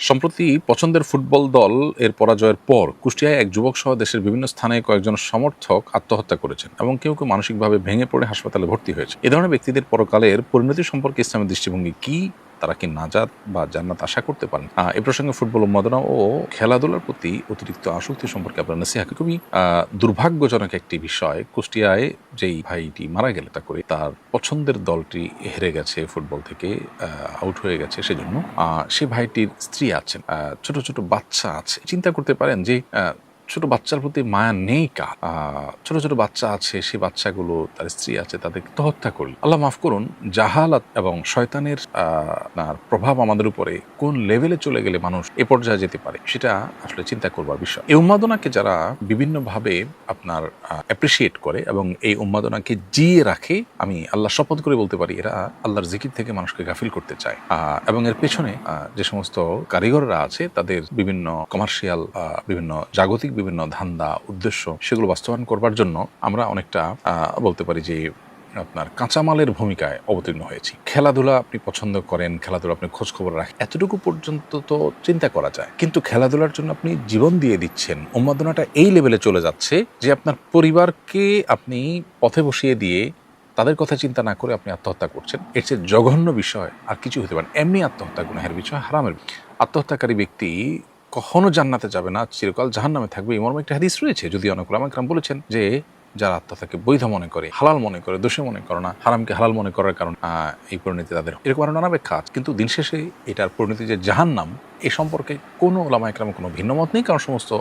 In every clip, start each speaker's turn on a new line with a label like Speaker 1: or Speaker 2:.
Speaker 1: সম্প্রতি পছন্দের ফুটবল দল এর পরাজয়ের পর কুষ্টিয়ায় এক যুবক সহ দেশের বিভিন্ন স্থানে কয়েকজন সমর্থক আত্মহত্যা করেছেন এবং কেউ কেউ মানসিকভাবে ভেঙে পড়ে হাসপাতালে ভর্তি হয়েছে। এ ধরনের ব্যক্তিদের পরকালের পরিণতি সম্পর্কে ইসলামের দৃষ্টিভঙ্গি কি? তারা কি নাজাত বা জান্নাত আশা করতে পারেন? এ প্রসঙ্গে ফুটবল উন্মাদনা ও খেলাধুলার প্রতি অতিরিক্ত আসক্তি সম্পর্কে আপনার নসিহা কি? খুবই দুর্ভাগ্যজনক একটি বিষয়। কুষ্টিয়ায় যেই ভাইটি মারা গেলে তা করে তার পছন্দের দলটি হেরে গেছে, ফুটবল থেকে আউট হয়ে গেছে, সেজন্য সে ভাইটির স্ত্রী আছেন, ছোট ছোট বাচ্চা আছে। চিন্তা করতে পারেন যে ছোট বাচ্চার প্রতি মায়া নেই কার? ছোট ছোট বাচ্চা আছে, সেই বাচ্চাগুলো, তার স্ত্রী আছে, তাদেরকে তো হত্যা করল। আল্লাহ মাফ করুন, জাহালাত এবং শয়তানের প্রভাব আমাদের উপরে কোন লেভেলে চলে গেলে মানুষ এ পর্যায়ে যেতে পারে, সেটা আসলে চিন্তা করবার বিষয়। এই উন্মাদনাকে যারা বিভিন্নভাবে আপনার অ্যাপ্রিসিয়েট করে এবং এই উন্মাদনাকে জিয়ে রাখে, আমি আল্লাহ শপথ করে বলতে পারি এরা আল্লাহর জিকির থেকে মানুষকে গাফিল করতে চায়। এবং এর পেছনে যে সমস্ত কারিগররা আছে তাদের বিভিন্ন কমার্শিয়াল, বিভিন্ন জাগতিক বিভিন্ন ধান্দা, উদ্দেশ্য, সেগুলো বাস্তবায়ন করবার জন্য আমরা অনেকটা বলতে পারি যে আপনার কাঁচামালের ভূমিকায় অবতীর্ণ হয়েছি। খেলাধুলা আপনি পছন্দ করেন, খেলাধুলা আপনি খোঁজ খবর রাখেন, এতটুকু পর্যন্ত তো চিন্তা করা যায়, কিন্তু খেলাধুলার জন্য আপনি জীবন দিয়ে দিচ্ছেন। উন্মাদনাটা এই লেভেলে চলে যাচ্ছে যে আপনার পরিবারকে আপনি পথে বসিয়ে দিয়ে তাদের কথা চিন্তা না করে আপনি আত্মহত্যা করছেন। এর চেয়ে জঘন্য বিষয় আর কিছু হতে পারে। এমনি আত্মহত্যা গুনাহের বিষয়, হারামের। আত্মহত্যাকারী ব্যক্তি কখনো জান্নাতে যাবে না, চিরকাল জাহান্নামে থাকবে। এই মর্মে একটা হাদিস রয়েছে, যদিও অনেক উলামা কেরাম বলেছেন যে যারা আত্মহত্যাকে বৈধ মনে করে, হালাল মনে করে, দোষী মনে করে না, হারামকে হালাল মনে করার কারণ এই পরিণতি তাদের, এরকম আরো নানা ব্যাখ্যা আছে। কিন্তু দিন শেষে এটার পরিণতি যে জাহান্নাম, এই সম্পর্কে কোনো উলামা কেরাম কোনো ভিন্ন মত নেই, কারণ সমস্ত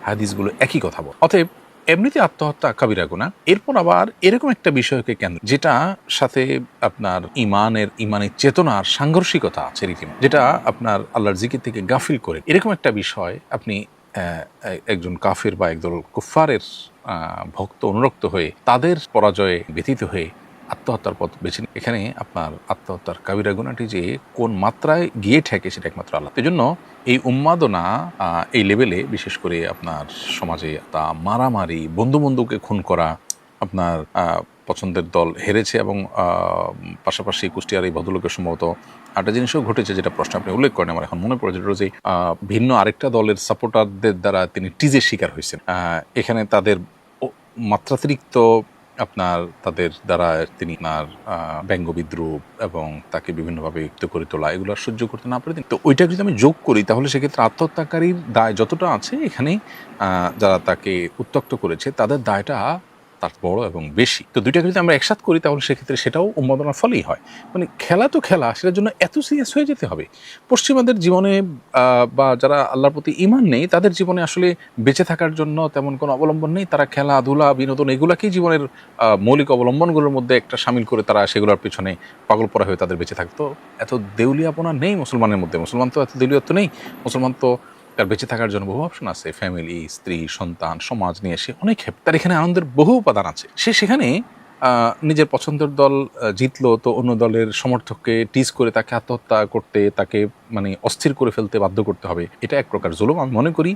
Speaker 1: হাদিসগুলো একই কথা বলে। অতএব এমনিতে আত্মহত্যা কাবিরা গুনাহ, এরপর আবার এরকম একটা বিষয়কে কেন্দ্র, যেটা সাথে আপনার ইমানের চেতনার সাংঘর্ষিকতা আছে রীতিমতো, যেটা আপনার আল্লাহর জিকির থেকে গাফিল করে, এরকম একটা বিষয় আপনি একজন কাফির বা একদল কুফফারের ভক্ত অনুরক্ত হয়ে তাদের পরাজয়ে ব্যথিত হয়ে আত্মহত্যার পথ বেছে নিন। এখানে আপনার আত্মহত্যার কাবিরা গুনাহটি যে কোন মাত্রায় গিয়ে ঠেকে সেটা একমাত্র আল্লাহ। এজন্য এই উন্মাদনা এই লেভেলে, বিশেষ করে আপনার সমাজে তা মারামারি, বন্ধু বন্ধুকে খুন করা, আপনার পছন্দের দল হেরেছে এবং পাশাপাশি কুষ্টিয়ার এই ভদ্রলোকের সম্ভবত একটা জিনিসও ঘটেছে, যেটা প্রশ্ন আপনি উল্লেখ করেন, আমার এখন মনে পড়ে, যেটা যে ভিন্ন আরেকটা দলের সাপোর্টারদের দ্বারা তিনি টিজের শিকার হয়েছেন। এখানে তাদের মাত্রাতিরিক্ত আপনার তাদের দ্বারা তিনি আপনার ব্যঙ্গ বিদ্রুপ এবং তাকে বিভিন্নভাবে যুক্ত করে তোলা, এগুলো সহ্য করতে না পারে। তো ওইটা যদি আমি যোগ করি, তাহলে সেক্ষেত্রে আত্মহত্যাকারীর দায় যতটা আছে, এখানে যারা তাকে উত্ত্যক্ত করেছে তাদের দায়টা তার বড় এবং বেশি। তো দুইটাকে যদি আমরা একসাথ করি, তাহলে সেক্ষেত্রে সেটাও উন্মাদনার ফলেই হয়। মানে খেলা তো খেলা, সেটার জন্য এত সিরিয়াস হয়ে যেতে হবে? পশ্চিমাদের জীবনে বা যারা আল্লাহর প্রতি ঈমান নেই, তাদের জীবনে আসলে বেঁচে থাকার জন্য তেমন কোনো অবলম্বন নেই। তারা খেলাধুলা, বিনোদন, এগুলাকেই জীবনের মৌলিক অবলম্বনগুলোর মধ্যে একটা শামিল করে তারা সেগুলোর পেছনে পাগল পড়া হয়ে তাদের বেঁচে থাকতো। এত দেউলিয়াপনা নেই মুসলমানের মধ্যে। মুসলমান তো এত দেউলিয়ত্ব নেই। মুসলমান তো তার বেঁচে থাকার জন্য বহু অপশন আছে, ফ্যামিলি, স্ত্রী, সন্তান, সমাজ নিয়ে সে অনেক তার এখানে আনন্দের বহু উপাদান আছে। সে সেখানে নিজের পছন্দের দল জিতলো, তো অন্য দলের সমর্থককে টিজ করে তাকে আত্মহত্যা করতে, তাকে মানে অস্থির করে ফেলতে বাধ্য করতে হবে, এটা এক প্রকার জুলুম। আমি মনে করি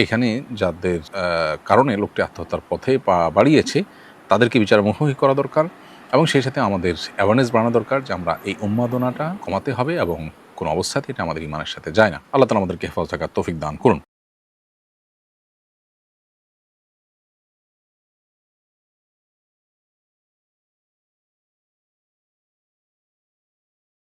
Speaker 1: এখানে যাদের কারণে লোকটি আত্মহত্যার পথে পা বাড়িয়েছে, তাদেরকে বিচারের মুখোমুখি করা দরকার এবং সেই সাথে আমাদের অ্যাওয়ারনেস বাড়ানো দরকার যে আমরা এই উন্মাদনাটা কমাতে হবে এবং কোনো অবস্থাতে এটা আমাদের ঈমানের সাথে যায় না। আল্লাহ তাআলা আমাদেরকে হেফাজত থাকার তৌফিক দান করুন।